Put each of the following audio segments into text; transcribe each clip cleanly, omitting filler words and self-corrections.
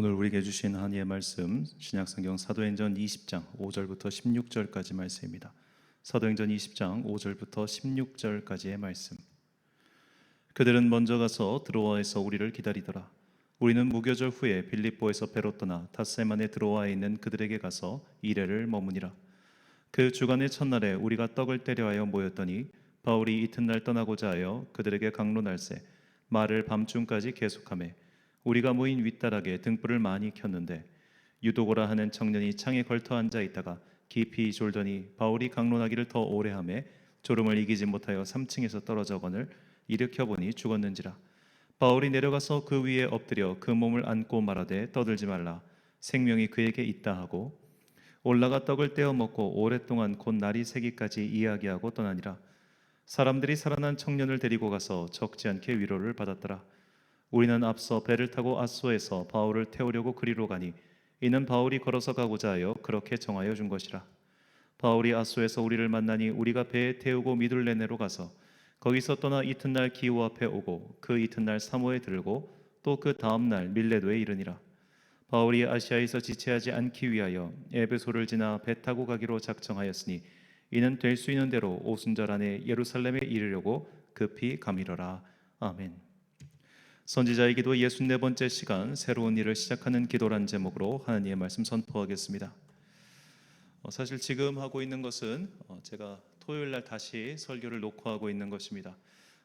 오늘 우리에게 주신 하나님의 말씀 신약성경 사도행전 20장 5절부터 16절까지 말씀입니다. 사도행전 20장 5절부터 16절까지의 말씀. 그들은 먼저 가서 드로아에서 우리를 기다리더라. 우리는 무교절 후에 빌립보에서 배로 떠나 닷새만에 드로아에 있는 그들에게 가서 이레를 머무니라. 그 주간의 첫날에 우리가 떡을 때려하여 모였더니 바울이 이튿날 떠나고자 하여 그들에게 강론할세 말을 밤중까지 계속하매 우리가 모인 윗다락에 등불을 많이 켰는데 유도고라 하는 청년이 창에 걸터 앉아 있다가 깊이 졸더니 바울이 강론하기를 더 오래 하매 졸음을 이기지 못하여 3층에서 떨어져거늘 일으켜 보니 죽었는지라. 바울이 내려가서 그 위에 엎드려 그 몸을 안고 말하되 떠들지 말라 생명이 그에게 있다 하고 올라가 떡을 떼어 먹고 오랫동안 곧 날이 새기까지 이야기하고 떠나니라. 사람들이 살아난 청년을 데리고 가서 적지 않게 위로를 받았더라. 우리는 앞서 배를 타고 아소에서 바울을 태우려고 그리로 가니 이는 바울이 걸어서 가고자 하여 그렇게 정하여 준 것이라. 바울이 아소에서 우리를 만나니 우리가 배에 태우고 미둘레네로 가서 거기서 떠나 이튿날 기호 앞에 오고 그 이튿날 사모에 들고 또 그 다음날 밀레도에 이르니라. 바울이 아시아에서 지체하지 않기 위하여 에베소를 지나 배 타고 가기로 작정하였으니 이는 될 수 있는 대로 오순절 안에 예루살렘에 이르려고 급히 가미러라. 아멘. 선지자의 기도 64번째 시간 새로운 일을 시작하는 기도란 제목으로 하나님의 말씀 선포하겠습니다. 사실 지금 하고 있는 것은 제가 토요일 날 다시 설교를 녹화하고 있는 것입니다.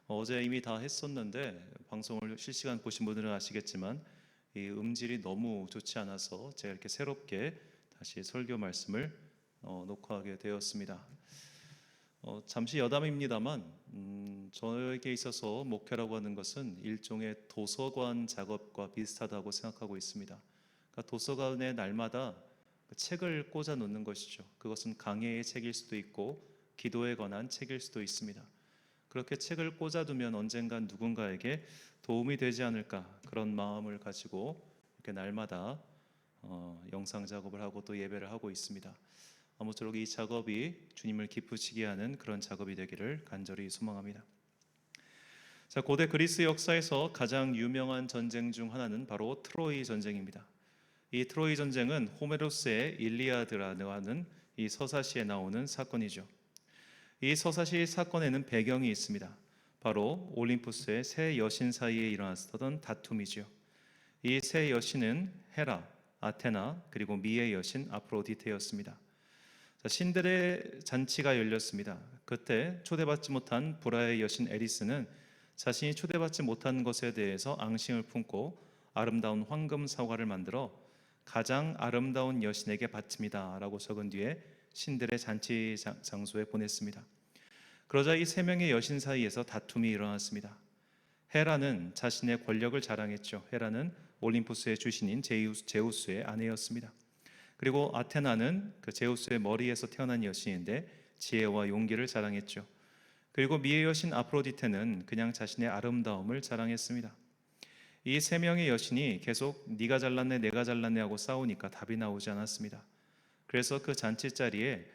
어제 이미 다 했었는데 방송을 실시간 보신 분들은 아시겠지만 이 음질이 너무 좋지 않아서 제가 이렇게 새롭게 다시 설교 말씀을 녹화하게 되었습니다. 잠시 여담입니다만 저에게 있어서 목회라고 하는 것은 일종의 도서관 작업과 비슷하다고 생각하고 있습니다. 그러니까 도서관에 날마다 책을 꽂아 놓는 것이죠. 그것은 강해의 책일 수도 있고 기도에 관한 책일 수도 있습니다. 그렇게 책을 꽂아두면 언젠간 누군가에게 도움이 되지 않을까 그런 마음을 가지고 이렇게 날마다 영상 작업을 하고 또 예배를 하고 있습니다. 아무쪼록 이 작업이 주님을 기쁘시게 하는 그런 작업이 되기를 간절히 소망합니다. 자, 고대 그리스 역사에서 가장 유명한 전쟁 중 하나는 바로 트로이 전쟁입니다. 이 트로이 전쟁은 호메로스의 일리아드라고 하는 이 서사시에 나오는 사건이죠. 이 서사시 사건에는 배경이 있습니다. 바로 올림푸스의 세 여신 사이에 일어났던 다툼이죠. 이 세 여신은 헤라, 아테나 그리고 미의 여신 아프로디테였습니다. 신들의 잔치가 열렸습니다. 그때 초대받지 못한 보라의 여신 에리스는 자신이 초대받지 못한 것에 대해서 앙심을 품고 아름다운 황금 사과를 만들어 가장 아름다운 여신에게 바칩니다 라고 적은 뒤에 신들의 잔치 장소에 보냈습니다. 그러자 이 세 명의 여신 사이에서 다툼이 일어났습니다. 헤라는 자신의 권력을 자랑했죠. 헤라는 올림푸스의 주신인 제우스의 아내였습니다. 그리고 아테나는 그 제우스의 머리에서 태어난 여신인데 지혜와 용기를 자랑했죠. 그리고 미의 여신 아프로디테는 그냥 자신의 아름다움을 자랑했습니다. 이 세 명의 여신이 계속 네가 잘났네 내가 잘났네 하고 싸우니까 답이 나오지 않았습니다. 그래서 그 잔치 자리에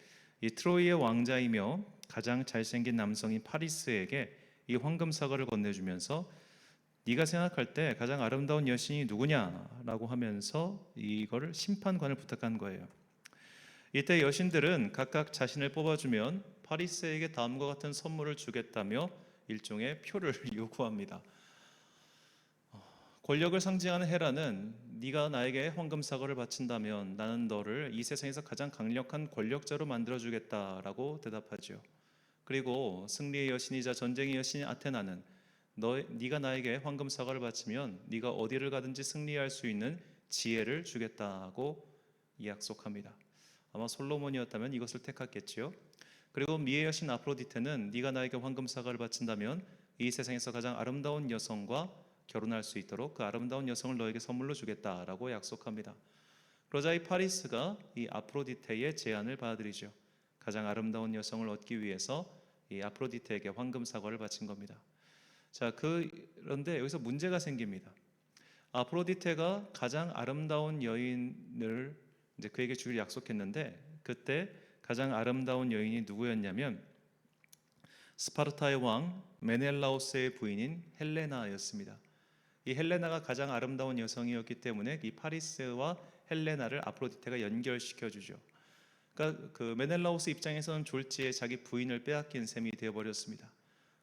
이 트로이의 왕자이며 가장 잘생긴 남성인 파리스에게 이 황금 사과를 건네주면서 네가 생각할 때 가장 아름다운 여신이 누구냐라고 하면서 이거를 심판관을 부탁한 거예요. 이때 여신들은 각각 자신을 뽑아주면 파리스에게 다음과 같은 선물을 주겠다며 일종의 표를 요구합니다. 권력을 상징하는 헤라는 네가 나에게 황금 사과를 바친다면 나는 너를 이 세상에서 가장 강력한 권력자로 만들어주겠다라고 대답하죠. 그리고 승리의 여신이자 전쟁의 여신인 아테나는 네가 나에게 황금 사과를 바치면 네가 어디를 가든지 승리할 수 있는 지혜를 주겠다고 약속합니다. 아마 솔로몬이었다면 이것을 택했겠지요. 그리고 미의 여신 아프로디테는 네가 나에게 황금 사과를 바친다면 이 세상에서 가장 아름다운 여성과 결혼할 수 있도록 그 아름다운 여성을 너에게 선물로 주겠다라고 약속합니다. 그러자 이 파리스가 이 아프로디테의 제안을 받아들이죠. 가장 아름다운 여성을 얻기 위해서 이 아프로디테에게 황금 사과를 바친 겁니다. 자, 그런데 여기서 문제가 생깁니다. 아프로디테가 가장 아름다운 여인을 이제 그에게 주기를 약속했는데 그때 가장 아름다운 여인이 누구였냐면 스파르타의 왕 메넬라오스의 부인인 헬레나였습니다. 이 헬레나가 가장 아름다운 여성이었기 때문에 이 파리스와 헬레나를 아프로디테가 연결시켜 주죠. 그러니까 그 메넬라오스 입장에서는 졸지에 자기 부인을 빼앗긴 셈이 되어버렸습니다.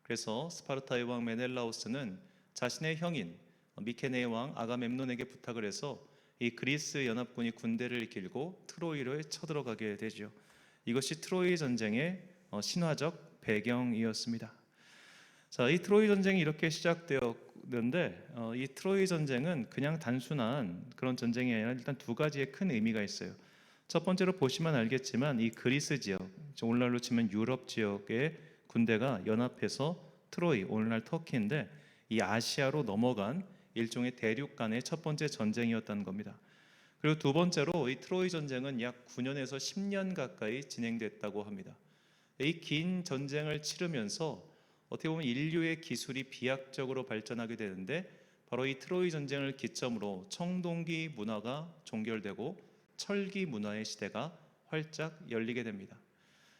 그래서 스파르타의 왕 메넬라오스는 자신의 형인 미케네의 왕 아가멤논에게 부탁을 해서 이 그리스 연합군이 군대를 길고 트로이로에 쳐들어가게 되죠. 이것이 트로이 전쟁의 신화적 배경이었습니다. 자, 이 트로이 전쟁이 이렇게 시작되었는데 이 트로이 전쟁은 그냥 단순한 그런 전쟁이 아니라 일단 두 가지의 큰 의미가 있어요. 첫 번째로 보시면 알겠지만 이 그리스 지역, 오늘날로 치면 유럽 지역의 군대가 연합해서 트로이, 오늘날 터키인데 이 아시아로 넘어간 일종의 대륙 간의 첫 번째 전쟁이었다는 겁니다. 그리고 두 번째로 이 트로이 전쟁은 약 9년에서 10년 가까이 진행됐다고 합니다. 이 긴 전쟁을 치르면서 어떻게 보면 인류의 기술이 비약적으로 발전하게 되는데 바로 이 트로이 전쟁을 기점으로 청동기 문화가 종결되고 철기 문화의 시대가 활짝 열리게 됩니다.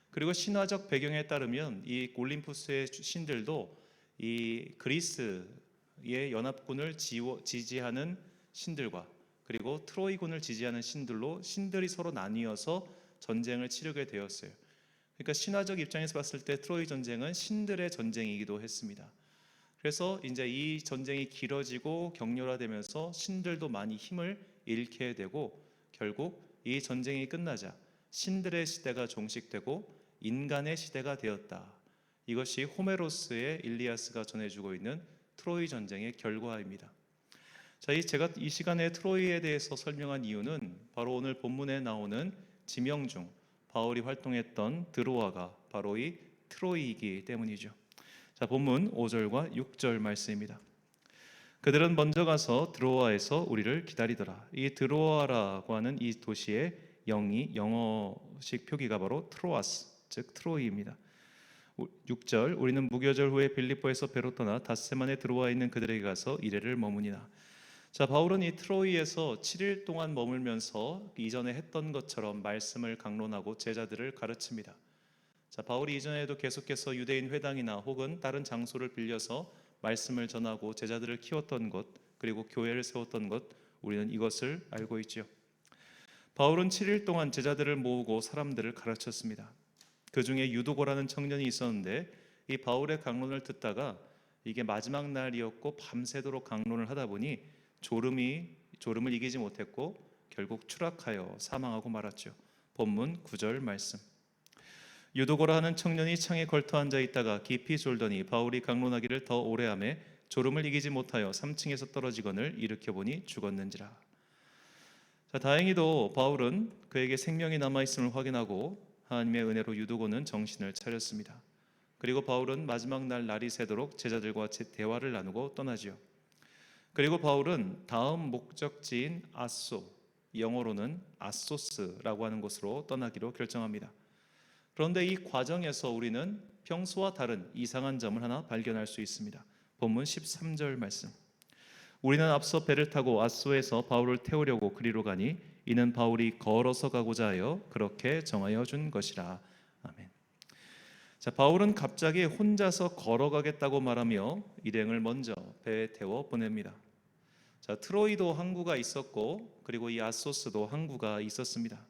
그리고 신화적 배경에 따르면 이 올림푸스의 신들도 이 그리스의 연합군을 지지하는 신들과 그리고 트로이군을 지지하는 신들로 신들이 서로 나뉘어서 전쟁을 치르게 되었어요. 그러니까 신화적 입장에서 봤을 때 트로이 전쟁은 신들의 전쟁이기도 했습니다. 그래서 이제 이 전쟁이 길어지고 격렬화되면서 신들도 많이 힘을 잃게 되고 결국 이 전쟁이 끝나자 신들의 시대가 종식되고 인간의 시대가 되었다. 이것이 호메로스의 일리아스가 전해주고 있는 트로이 전쟁의 결과입니다. 자, 제가 이 시간에 트로이에 대해서 설명한 이유는 바로 오늘 본문에 나오는 지명 중 바울이 활동했던 드로아가 바로 이 트로이이기 때문이죠. 자, 본문 5절과 6절 말씀입니다. 그들은 먼저 가서 드로아에서 우리를 기다리더라. 이 드로아라고 하는 이 도시의 영어식 표기가 바로 트로아스, 즉 트로이입니다. 6절 우리는 무교절 후에 빌립보에서 배로 떠나 닷새만에 드로아에 있는 그들에게 가서 이레를 머무니나. 자, 바울은 이 트로이에서 7일 동안 머물면서 이전에 했던 것처럼 말씀을 강론하고 제자들을 가르칩니다. 자, 바울이 이전에도 계속해서 유대인 회당이나 혹은 다른 장소를 빌려서 말씀을 전하고 제자들을 키웠던 것, 그리고 교회를 세웠던 것, 우리는 이것을 알고 있지요. 바울은 7일 동안 제자들을 모으고 사람들을 가르쳤습니다. 그 중에 유도고라는 청년이 있었는데 이 바울의 강론을 듣다가 이게 마지막 날이었고 밤새도록 강론을 하다 보니 졸음을 이기지 못했고 결국 추락하여 사망하고 말았죠. 본문 9절 말씀. 유도고라 하는 청년이 창에 걸터 앉아 있다가 깊이 졸더니 바울이 강론하기를 더 오래 하매 졸음을 이기지 못하여 3층에서 떨어지거늘 일으켜 보니 죽었는지라. 자, 다행히도 바울은 그에게 생명이 남아 있음을 확인하고 하나님의 은혜로 유도고는 정신을 차렸습니다. 그리고 바울은 마지막 날이 새도록 제자들과 대화를 나누고 떠나지요. 그리고 바울은 다음 목적지인 아소, 영어로는 아소스라고 하는 곳으로 떠나기로 결정합니다. 그런데 이 과정에서 우리는 평소와 다른 이상한 점을 하나 발견할 수 있습니다. 본문 13절 말씀. 우리는 앞서 배를 타고 아소에서 바울을 태우려고 그리로 가니 이는 바울이 걸어서 가고자 하여 그렇게 정하여 준 것이라. 아멘. 자, 바울은 갑자기 혼자서 걸어가겠다고 말하며 일행을 먼저 배에 태워 보냅니다. 자, 트로이도 항구가 있었고 그리고 이 아소스도 항구가 있었습니다.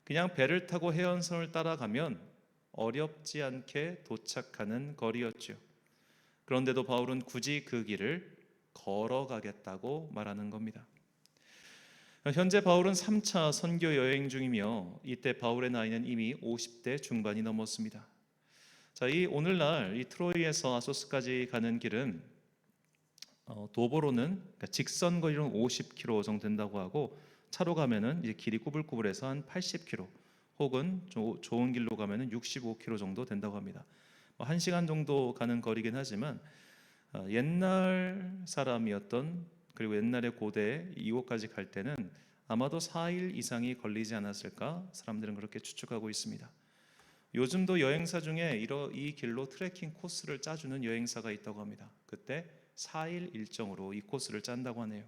그냥 배를 타고 해안선을 따라가면 어렵지 않게 도착하는 거리였죠. 그런데도 바울은 굳이 그 길을 걸어가겠다고 말하는 겁니다. 현재 바울은 3차 선교 여행 중이며 이때 바울의 나이는 이미 50대 중반이 넘었습니다. 자, 이 오늘날 이 트로이에서 아소스까지 가는 길은 도보로는 그러니까 직선 거리로는 50km 정도 된다고 하고 차로 가면은 이제 길이 꾸불꾸불해서 한 80km 혹은 좋은 길로 가면은 65km 정도 된다고 합니다. 1시간 정도 가는 거리긴 하지만 옛날 사람이었던 그리고 옛날의 고대 이곳까지 갈 때는 아마도 4일 이상이 걸리지 않았을까 사람들은 그렇게 추측하고 있습니다. 요즘도 여행사 중에 이 길로 트레킹 코스를 짜주는 여행사가 있다고 합니다. 그때 4일 일정으로 이 코스를 짠다고 하네요.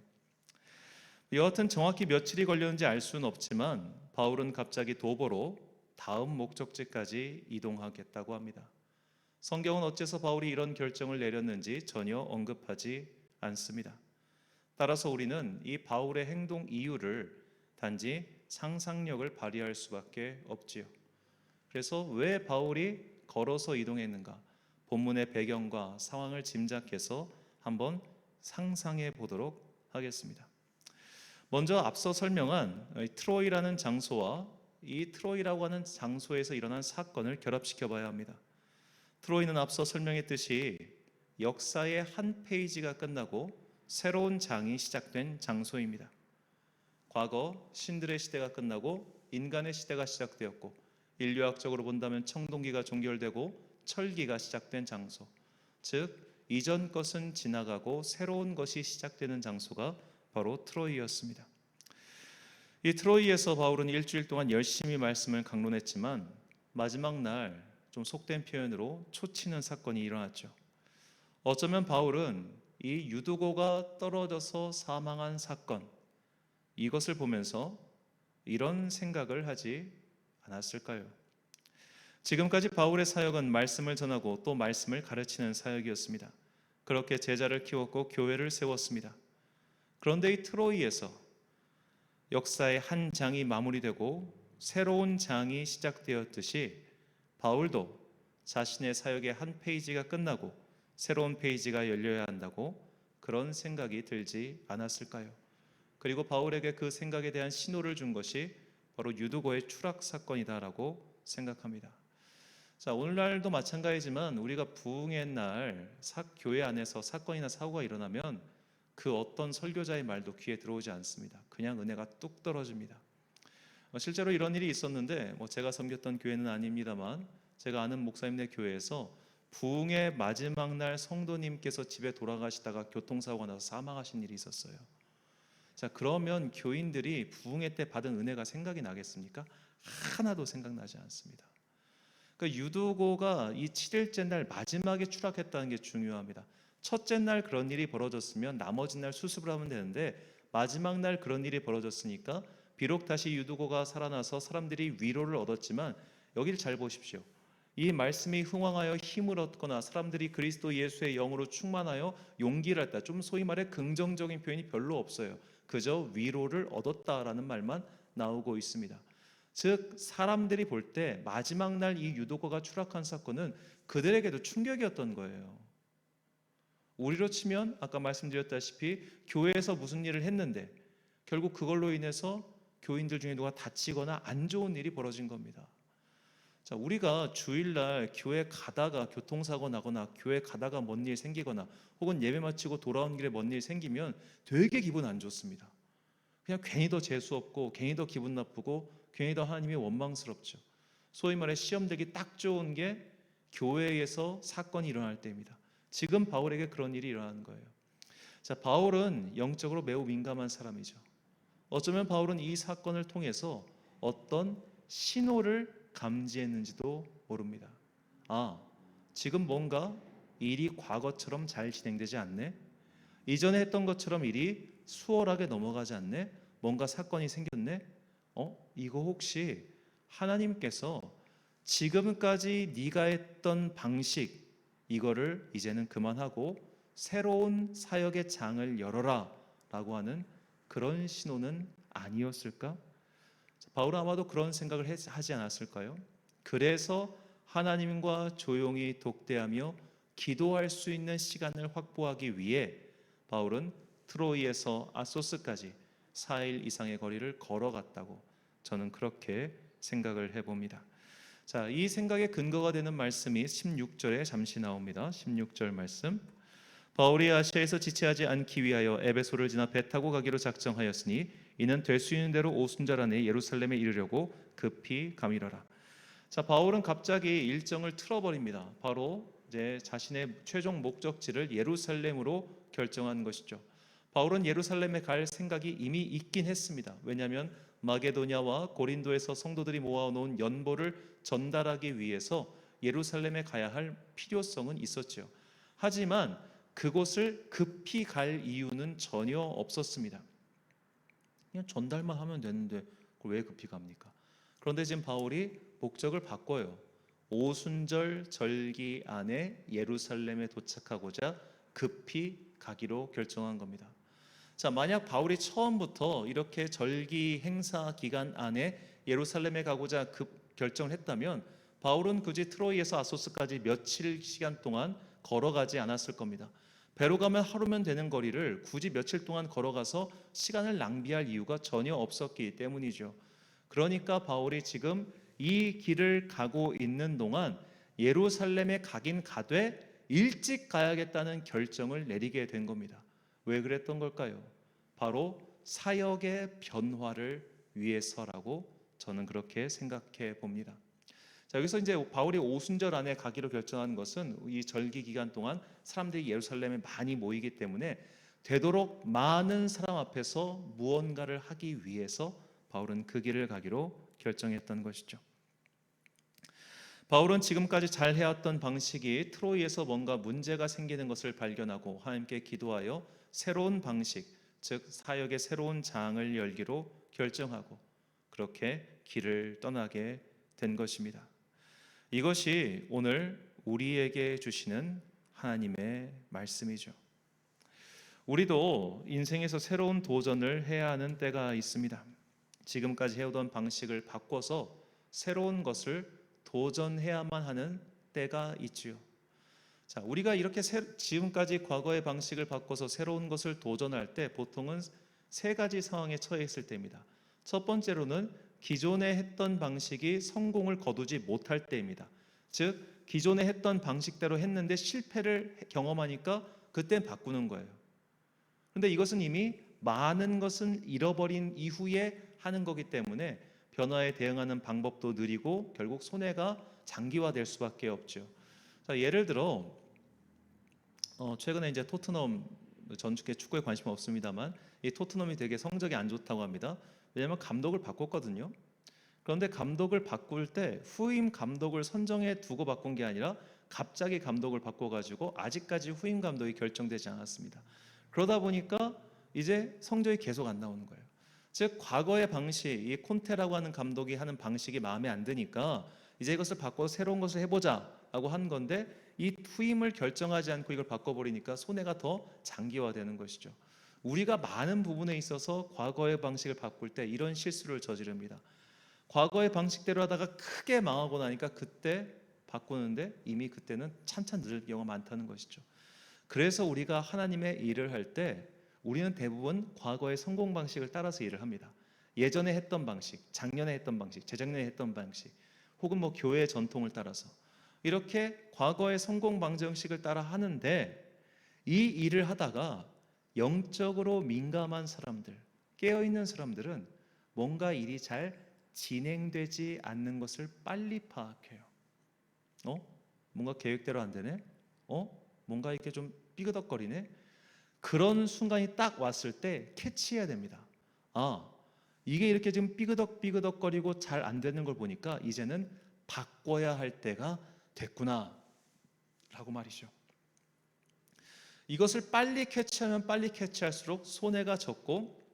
여하튼 정확히 며칠이 걸렸는지 알 수는 없지만 바울은 갑자기 도보로 다음 목적지까지 이동하겠다고 합니다. 성경은 어째서 바울이 이런 결정을 내렸는지 전혀 언급하지 않습니다. 따라서 우리는 이 바울의 행동 이유를 단지 상상력을 발휘할 수밖에 없지요. 그래서 왜 바울이 걸어서 이동했는가? 본문의 배경과 상황을 짐작해서 한번 상상해 보도록 하겠습니다. 먼저 앞서 설명한 트로이라는 장소와 이 트로이라고 하는 장소에서 일어난 사건을 결합시켜 봐야 합니다. 트로이는 앞서 설명했듯이 역사의 한 페이지가 끝나고 새로운 장이 시작된 장소입니다. 과거 신들의 시대가 끝나고 인간의 시대가 시작되었고, 인류학적으로 본다면 청동기가 종결되고 철기가 시작된 장소, 즉 이전 것은 지나가고 새로운 것이 시작되는 장소가 바로 트로이였습니다. 이 트로이에서 바울은 일주일 동안 열심히 말씀을 강론했지만 마지막 날 좀 속된 표현으로 초치는 사건이 일어났죠. 어쩌면 바울은 이 유두고가 떨어져서 사망한 사건, 이것을 보면서 이런 생각을 하지 않았을까요? 지금까지 바울의 사역은 말씀을 전하고 또 말씀을 가르치는 사역이었습니다. 그렇게 제자를 키웠고 교회를 세웠습니다. 그런데 이 트로이에서 역사의 한 장이 마무리되고 새로운 장이 시작되었듯이 바울도 자신의 사역의 한 페이지가 끝나고 새로운 페이지가 열려야 한다고 그런 생각이 들지 않았을까요? 그리고 바울에게 그 생각에 대한 신호를 준 것이 바로 유두고의 추락 사건이다라고 생각합니다. 자, 오늘날도 마찬가지지만 우리가 부흥의 날 교회 안에서 사건이나 사고가 일어나면 그 어떤 설교자의 말도 귀에 들어오지 않습니다. 그냥 은혜가 뚝 떨어집니다. 실제로 이런 일이 있었는데 제가 섬겼던 교회는 아닙니다만 제가 아는 목사님네 교회에서 부흥의 마지막 날 성도님께서 집에 돌아가시다가 교통사고가 나서 사망하신 일이 있었어요. 자, 그러면 교인들이 부흥회 때 받은 은혜가 생각이 나겠습니까? 하나도 생각나지 않습니다. 그러니까 유두고가 이 7일째 날 마지막에 추락했다는 게 중요합니다. 첫째 날 그런 일이 벌어졌으면 나머지 날 수습을 하면 되는데 마지막 날 그런 일이 벌어졌으니까 비록 다시 유두고가 살아나서 사람들이 위로를 얻었지만 여기를 잘 보십시오. 이 말씀이 흥왕하여 힘을 얻거나 사람들이 그리스도 예수의 영으로 충만하여 용기를 얻다, 좀 소위 말해 긍정적인 표현이 별로 없어요. 그저 위로를 얻었다라는 말만 나오고 있습니다. 즉 사람들이 볼 때 마지막 날 이 유도고가 추락한 사건은 그들에게도 충격이었던 거예요. 우리로 치면 아까 말씀드렸다시피 교회에서 무슨 일을 했는데 결국 그걸로 인해서 교인들 중에 누가 다치거나 안 좋은 일이 벌어진 겁니다. 자, 우리가 주일날 교회 가다가 교통사고 나거나 교회 가다가 뭔 일 생기거나 혹은 예배 마치고 돌아온 길에 뭔 일 생기면 되게 기분 안 좋습니다. 그냥 괜히 더 재수없고 괜히 더 기분 나쁘고 괜히 더 하나님이 원망스럽죠. 소위 말해 시험되기 딱 좋은 게 교회에서 사건이 일어날 때입니다. 지금 바울에게 그런 일이 일어나는 거예요. 자, 바울은 영적으로 매우 민감한 사람이죠. 어쩌면 바울은 이 사건을 통해서 어떤 신호를 감지했는지도 모릅니다. 아, 지금 뭔가 일이 과거처럼 잘 진행되지 않네? 이전에 했던 것처럼 일이 수월하게 넘어가지 않네? 뭔가 사건이 생겼네? 이거 혹시 하나님께서 지금까지 네가 했던 방식 이거를 이제는 그만하고 새로운 사역의 장을 열어라 라고 하는 그런 신호는 아니었을까? 바울은 아마도 그런 생각을 하지 않았을까요? 그래서 하나님과 조용히 독대하며 기도할 수 있는 시간을 확보하기 위해 바울은 트로이에서 아소스까지 4일 이상의 거리를 걸어갔다고 저는 그렇게 생각을 해봅니다. 자, 이 생각의 근거가 되는 말씀이 16절에 잠시 나옵니다. 16절 말씀. 바울이 아시아에서 지체하지 않기 위하여 에베소를 지나 배 타고 가기로 작정하였으니 이는 될 수 있는 대로 오순절 안에 예루살렘에 이르려고 급히 가미러라. 자, 바울은 갑자기 일정을 틀어버립니다. 바로 이제 자신의 최종 목적지를 예루살렘으로 결정한 것이죠. 바울은 예루살렘에 갈 생각이 이미 있긴 했습니다. 왜냐하면 마게도냐와 고린도에서 성도들이 모아놓은 연보를 전달하기 위해서 예루살렘에 가야 할 필요성은 있었죠. 하지만 그곳을 급히 갈 이유는 전혀 없었습니다. 그냥 전달만 하면 되는데 그걸 왜 급히 갑니까? 그런데 지금 바울이 목적을 바꿔요. 오순절 절기 안에 예루살렘에 도착하고자 급히 가기로 결정한 겁니다. 자, 만약 바울이 처음부터 이렇게 절기 행사 기간 안에 예루살렘에 가고자 결정을 했다면 바울은 굳이 트로이에서 아소스까지 며칠 시간 동안 걸어가지 않았을 겁니다. 배로 가면 하루면 되는 거리를 굳이 며칠 동안 걸어가서 시간을 낭비할 이유가 전혀 없었기 때문이죠. 그러니까 바울이 지금 이 길을 가고 있는 동안 예루살렘에 가긴 가되 일찍 가야겠다는 결정을 내리게 된 겁니다. 왜 그랬던 걸까요? 바로 사역의 변화를 위해서라고 저는 그렇게 생각해 봅니다. 자, 여기서 이제 바울이 오순절 안에 가기로 결정한 것은 이 절기 기간 동안 사람들이 예루살렘에 많이 모이기 때문에 되도록 많은 사람 앞에서 무언가를 하기 위해서 바울은 그 길을 가기로 결정했던 것이죠. 바울은 지금까지 잘 해왔던 방식이 트로이에서 뭔가 문제가 생기는 것을 발견하고 하나님께 기도하여 새로운 방식, 즉 사역의 새로운 장을 열기로 결정하고 그렇게 길을 떠나게 된 것입니다. 이것이 오늘 우리에게 주시는 하나님의 말씀이죠. 우리도 인생에서 새로운 도전을 해야 하는 때가 있습니다. 지금까지 해오던 방식을 바꿔서 새로운 것을 도전해야만 하는 때가 있지요. 자, 우리가 이렇게 지금까지 과거의 방식을 바꿔서 새로운 것을 도전할 때 보통은 세 가지 상황에 처해 있을 때입니다. 첫 번째로는 기존에 했던 방식이 성공을 거두지 못할 때입니다. 즉 기존에 했던 방식대로 했는데 실패를 경험하니까 그때 바꾸는 거예요. 그런데 이것은 이미 많은 것은 잃어버린 이후에 하는 거기 때문에 변화에 대응하는 방법도 느리고 결국 손해가 장기화될 수밖에 없죠. 자, 예를 들어 최근에 이제 토트넘, 전 축구에 관심 없습니다만 이 토트넘이 되게 성적이 안 좋다고 합니다. 왜냐하면 감독을 바꿨거든요. 그런데 감독을 바꿀 때 후임 감독을 선정해 두고 바꾼 게 아니라 갑자기 감독을 바꿔가지고 아직까지 후임 감독이 결정되지 않았습니다. 그러다 보니까 이제 성적이 계속 안 나오는 거예요. 즉 과거의 방식, 이 콘테라고 하는 감독이 하는 방식이 마음에 안 드니까 이제 이것을 바꿔서 새로운 것을 해보자라고 한 건데 이 후임을 결정하지 않고 이걸 바꿔버리니까 손해가 더 장기화되는 것이죠. 우리가 많은 부분에 있어서 과거의 방식을 바꿀 때 이런 실수를 저지릅니다. 과거의 방식대로 하다가 크게 망하고 나니까 그때 바꾸는데 이미 그때는 찬찬 늦을 경우가 많다는 것이죠. 그래서 우리가 하나님의 일을 할 때 우리는 대부분 과거의 성공 방식을 따라서 일을 합니다. 예전에 했던 방식, 작년에 했던 방식, 재작년에 했던 방식, 혹은 뭐 교회의 전통을 따라서 이렇게 과거의 성공 방정식을 따라 하는데 이 일을 하다가 영적으로 민감한 사람들, 깨어있는 사람들은 뭔가 일이 잘 진행되지 않는 것을 빨리 파악해요. 뭔가 계획대로 안 되네? 뭔가 이렇게 좀 삐그덕거리네? 그런 순간이 딱 왔을 때 캐치해야 됩니다. 이게 이렇게 지금 삐그덕거리고 잘 안 되는 걸 보니까 이제는 바꿔야 할 때가 됐구나 라고 말이죠. 이것을 빨리 캐치하면 빨리 캐치할수록 손해가 적고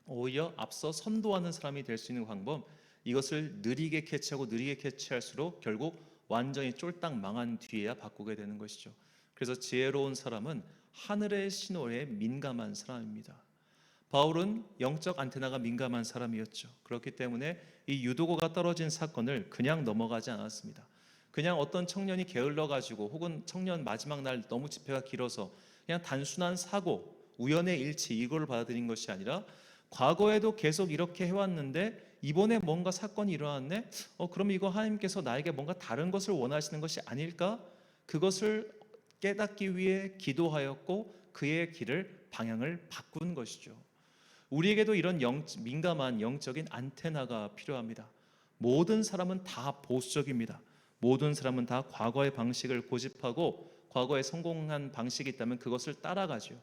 오히려 앞서 선도하는 사람이 될 수 있는 방법, 이것을 느리게 캐치하고 느리게 캐치할수록 결국 완전히 쫄딱 망한 뒤에야 바꾸게 되는 것이죠. 그래서 지혜로운 사람은 하늘의 신호에 민감한 사람입니다. 바울은 영적 안테나가 민감한 사람이었죠. 그렇기 때문에 이 유도고가 떨어진 사건을 그냥 넘어가지 않았습니다. 그냥 어떤 청년이 게을러가지고 혹은 청년 마지막 날 너무 집회가 길어서 그냥 단순한 사고, 우연의 일치 이걸 받아들인 것이 아니라 과거에도 계속 이렇게 해왔는데 이번에 뭔가 사건이 일어났네? 그럼 이거 하나님께서 나에게 뭔가 다른 것을 원하시는 것이 아닐까? 그것을 깨닫기 위해 기도하였고 그의 길을 방향을 바꾼 것이죠. 우리에게도 이런 민감한 영적인 안테나가 필요합니다. 모든 사람은 다 보수적입니다. 모든 사람은 다 과거의 방식을 고집하고 과거에 성공한 방식이 있다면 그것을 따라가죠.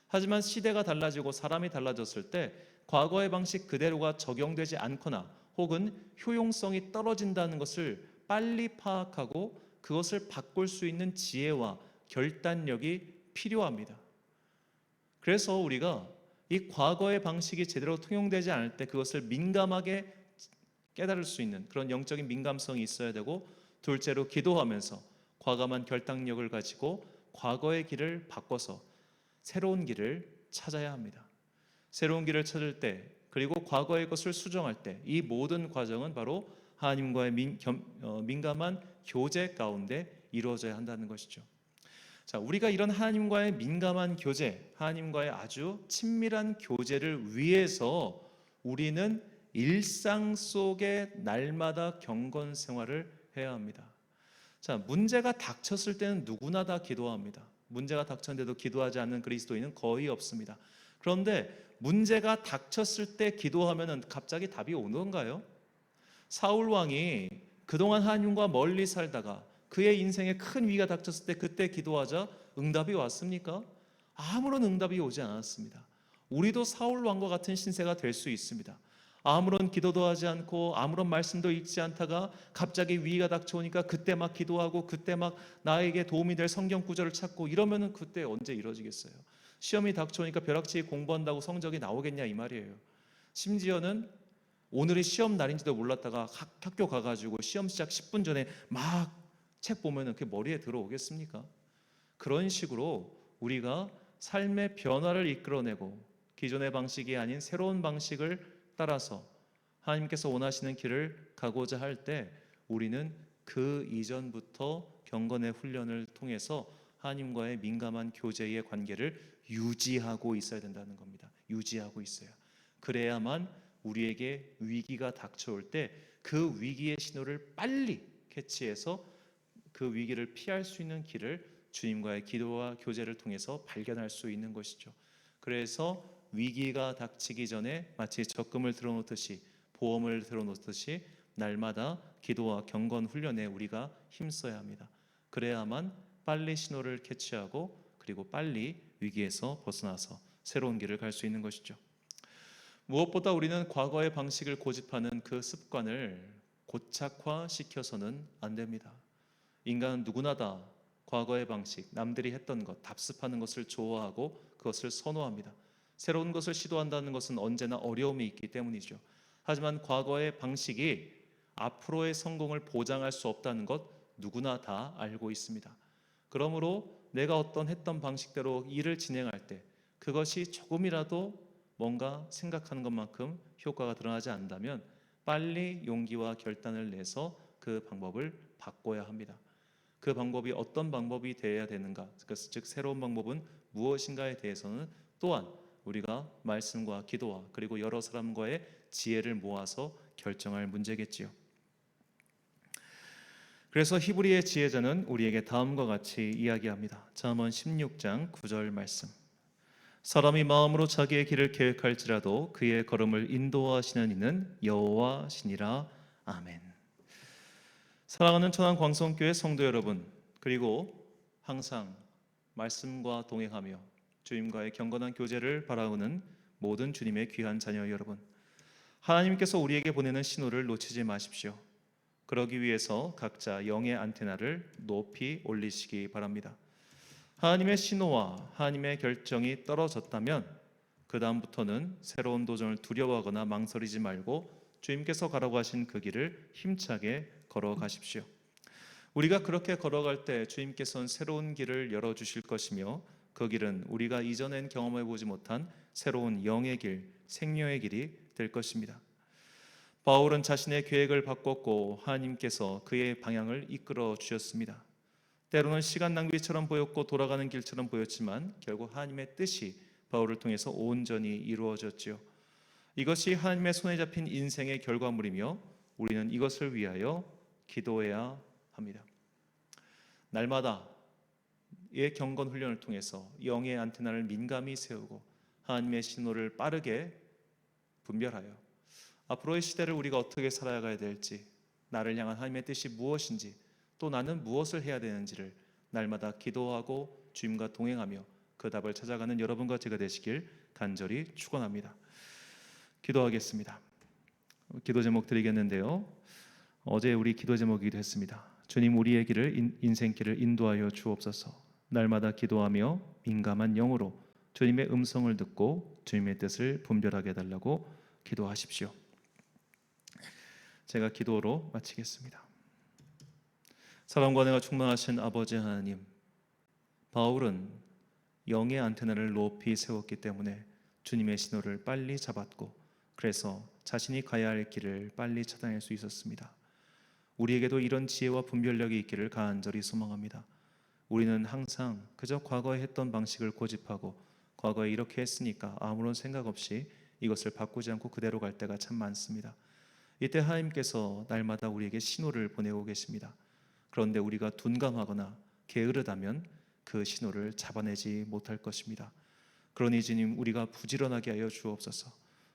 하지만 시대가 달라지고 사람이 달라졌을 때 과거의 방식 그대로가 적용되지 않거나 혹은 효용성이 떨어진다는 것을 빨리 파악하고 그것을 바꿀 수 있는 지혜와 결단력이 필요합니다. 그래서 우리가 이 과거의 방식이 제대로 통용되지 않을 때 그것을 민감하게 깨달을 수 있는 그런 영적인 민감성이 있어야 되고, 둘째로 기도하면서 과감한 결단력을 가지고 과거의 길을 바꿔서 새로운 길을 찾아야 합니다. 새로운 길을 찾을 때, 그리고 과거의 것을 수정할 때, 이 모든 과정은 바로 하나님과의 민감한 교제 가운데 이루어져야 한다는 것이죠. 자, 우리가 이런 하나님과의 민감한 교제, 하나님과의 아주 친밀한 교제를 위해서 우리는 일상 속에 날마다 경건 생활을 해야 합니다. 자, 문제가 닥쳤을 때는 누구나 다 기도합니다. 문제가 닥쳤는데도 기도하지 않는 그리스도인은 거의 없습니다. 그런데 문제가 닥쳤을 때 기도하면 갑자기 답이 오는가요? 사울 왕이 그동안 하나님과 멀리 살다가 그의 인생에 큰 위기가 닥쳤을 때 그때 기도하자 응답이 왔습니까? 아무런 응답이 오지 않았습니다. 우리도 사울 왕과 같은 신세가 될 수 있습니다. 아무런 기도도 하지 않고 아무런 말씀도 읽지 않다가 갑자기 위기가 닥쳐오니까 그때 막 기도하고 그때 막 나에게 도움이 될 성경 구절을 찾고 이러면은 그때 언제 이루어지겠어요? 시험이 닥쳐오니까 벼락치기 공부한다고 성적이 나오겠냐 이 말이에요. 심지어는 오늘이 시험 날인지도 몰랐다가 학교 가가지고 시험 시작 10분 전에 막 책 보면은 그게 머리에 들어오겠습니까? 그런 식으로 우리가 삶의 변화를 이끌어내고 기존의 방식이 아닌 새로운 방식을 따라서 하나님께서 원하시는 길을 가고자 할 때 우리는 그 이전부터 경건의 훈련을 통해서 하나님과의 민감한 교제의 관계를 유지하고 있어야 된다는 겁니다. 유지하고 있어야. 그래야만 우리에게 위기가 닥쳐올 때 그 위기의 신호를 빨리 캐치해서 그 위기를 피할 수 있는 길을 주님과의 기도와 교제를 통해서 발견할 수 있는 것이죠. 그래서 위기가 닥치기 전에 마치 적금을 들어놓듯이 보험을 들어놓듯이 날마다 기도와 경건 훈련에 우리가 힘써야 합니다. 그래야만 빨리 신호를 캐치하고 그리고 빨리 위기에서 벗어나서 새로운 길을 갈 수 있는 것이죠. 무엇보다 우리는 과거의 방식을 고집하는 그 습관을 고착화시켜서는 안 됩니다. 인간은 누구나 다 과거의 방식, 남들이 했던 것, 답습하는 것을 좋아하고 그것을 선호합니다. 새로운 것을 시도한다는 것은 언제나 어려움이 있기 때문이죠. 하지만 과거의 방식이 앞으로의 성공을 보장할 수 없다는 것 누구나 다 알고 있습니다. 그러므로 내가 어떤 했던 방식대로 일을 진행할 때 그것이 조금이라도 뭔가 생각하는 것만큼 효과가 드러나지 않는다면 빨리 용기와 결단을 내서 그 방법을 바꿔야 합니다. 그 방법이 어떤 방법이 되어야 되는가, 즉 새로운 방법은 무엇인가에 대해서는 또한 우리가 말씀과 기도와 그리고 여러 사람과의 지혜를 모아서 결정할 문제겠지요. 그래서 히브리의 지혜자는 우리에게 다음과 같이 이야기합니다. 잠언 16장 9절 말씀. 사람이 마음으로 자기의 길을 계획할지라도 그의 걸음을 인도하시는 이는 여호와시니라. 아멘. 사랑하는 천안광성교회 성도 여러분, 그리고 항상 말씀과 동행하며 주님과의 경건한 교제를 바라오는 모든 주님의 귀한 자녀 여러분, 하나님께서 우리에게 보내는 신호를 놓치지 마십시오. 그러기 위해서 각자 영의 안테나를 높이 올리시기 바랍니다. 하나님의 신호와 하나님의 결정이 떨어졌다면 그 다음부터는 새로운 도전을 두려워하거나 망설이지 말고 주님께서 가라고 하신 그 길을 힘차게 걸어가십시오. 우리가 그렇게 걸어갈 때 주님께서는 새로운 길을 열어주실 것이며 그 길은 우리가 이전엔 경험해보지 못한 새로운 영의 길, 생명의 길이 될 것입니다. 바울은 자신의 계획을 바꿨고 하나님께서 그의 방향을 이끌어 주셨습니다. 때로는 시간 낭비처럼 보였고 돌아가는 길처럼 보였지만 결국 하나님의 뜻이 바울을 통해서 온전히 이루어졌지요. 이것이 하나님의 손에 잡힌 인생의 결과물이며 우리는 이것을 위하여 기도해야 합니다. 날마다의 경건 훈련을 통해서 영의 안테나를 민감히 세우고 하나님의 신호를 빠르게 분별하여 앞으로의 시대를 우리가 어떻게 살아가야 될지, 나를 향한 하나님의 뜻이 무엇인지, 또 나는 무엇을 해야 되는지를 날마다 기도하고 주님과 동행하며 그 답을 찾아가는 여러분과 제가 되시길 간절히 축원합니다. 기도하겠습니다. 기도 제목 드리겠는데요. 어제 우리 기도 제목이기도 했습니다. 주님, 우리의 길을 인생길을 인도하여 주옵소서. 날마다 기도하며 민감한 영으로 주님의 음성을 듣고 주님의 뜻을 분별하게 해달라고 기도하십시오. 제가 기도로 마치겠습니다. 사랑과 은혜가 충만하신 아버지 하나님, 바울은 영의 안테나를 높이 세웠기 때문에 주님의 신호를 빨리 잡았고, 그래서 자신이 가야 할 길을 빨리 찾아낼 수 있었습니다. 우리에게도 이런 지혜와 분별력이 있기를 간절히 소망합니다. 우리는 항상 그저 과거에 했던 방식을 고집하고, 과거에 이렇게 했으니까 아무런 생각 없이 이것을 바꾸지 않고 그대로 갈 때가 참 많습니다. 이때 하나님께서 날마다 우리에게 신호를 보내고 계십니다. 그런데 우리가 둔감하거나 게으르다면 그 신호를 잡아내지 못할 것입니다. 그러니 주님, 우리가 부지런하게 하여 주옵소서.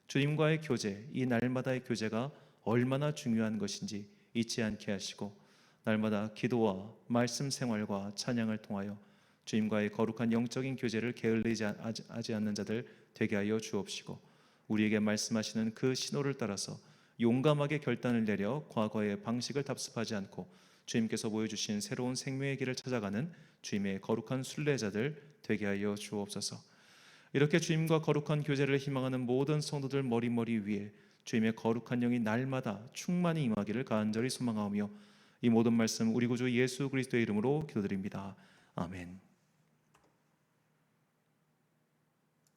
주님과의 교제, 이 날마다의 교제가 얼마나 중요한 것인지 잊지 않게 하시고, 날마다 기도와 말씀 생활과 찬양을 통하여 주님과의 거룩한 영적인 교제를 게을리지 하지 않는 자들 되게 하여 주옵시고, 우리에게 말씀하시는 그 신호를 따라서 용감하게 결단을 내려 과거의 방식을 답습하지 않고 주님께서 보여주신 새로운 생명의 길을 찾아가는 주님의 거룩한 순례자들 되게 하여 주옵소서. 이렇게 주님과 거룩한 교제를 희망하는 모든 성도들 머리머리 위에 주님의 거룩한 영이 날마다 충만히 임하기를 간절히 소망하며, 이 모든 말씀 우리 구주 예수 그리스도의 이름으로 기도드립니다. 아멘.